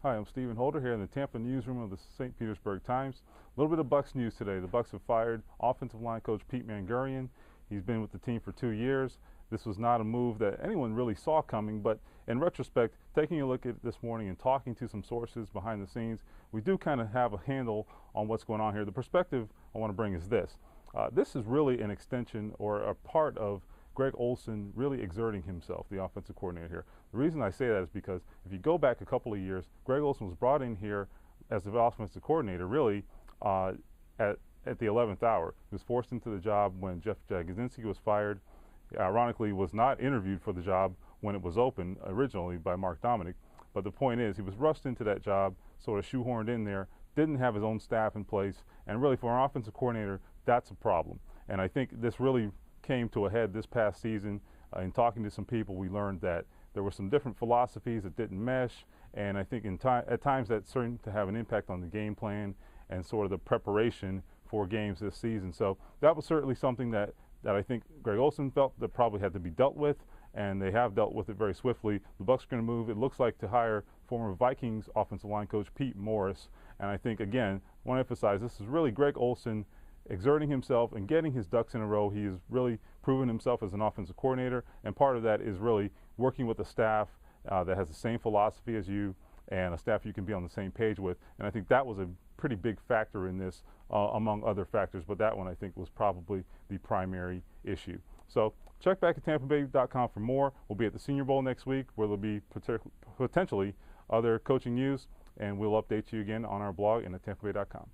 Hi, I'm Stephen Holder here in the Tampa newsroom of the St. Petersburg Times. A little bit of Bucs news today. The Bucs have fired offensive line coach Pete Mangurian. He's been with the team for 2 years. This was not a move that anyone really saw coming, but in retrospect, taking a look at it this morning and talking to some sources behind the scenes, we do kind of have a handle on what's going on here. The perspective I want to bring is this. This is really an extension or a part of Greg Olson really exerting himself, the offensive coordinator here. The reason I say that is because if you go back a couple of years, Greg Olson was brought in here as the offensive coordinator really at the 11th hour. He was forced into the job when Jeff Jagodzinski was fired. Ironically, was not interviewed for the job when it was open originally by Mark Dominic. But the point is, he was rushed into that job, sort of shoehorned in there, didn't have his own staff in place, and really for an offensive coordinator, that's a problem. And I think this really came to a head this past season. In talking to some people, we learned that there were some different philosophies that didn't mesh, and I think at times that started to have an impact on the game plan and sort of the preparation for games this season. So that was certainly something that I think Greg Olson felt that probably had to be dealt with, and they have dealt with it very swiftly. The Bucs are going to move, it looks like, to hire former Vikings offensive line coach Pete Morris. And I think, again, I want to emphasize this is really Greg Olson exerting himself and getting his ducks in a row. He has really proven himself as an offensive coordinator, and part of that is really working with a staff that has the same philosophy as you and a staff you can be on the same page with. And I think that was a pretty big factor in this, among other factors, but that one I think was probably the primary issue. So check back at TampaBay.com for more. We'll be at the Senior Bowl next week, where there'll be potentially other coaching news, and we'll update you again on our blog and at TampaBay.com.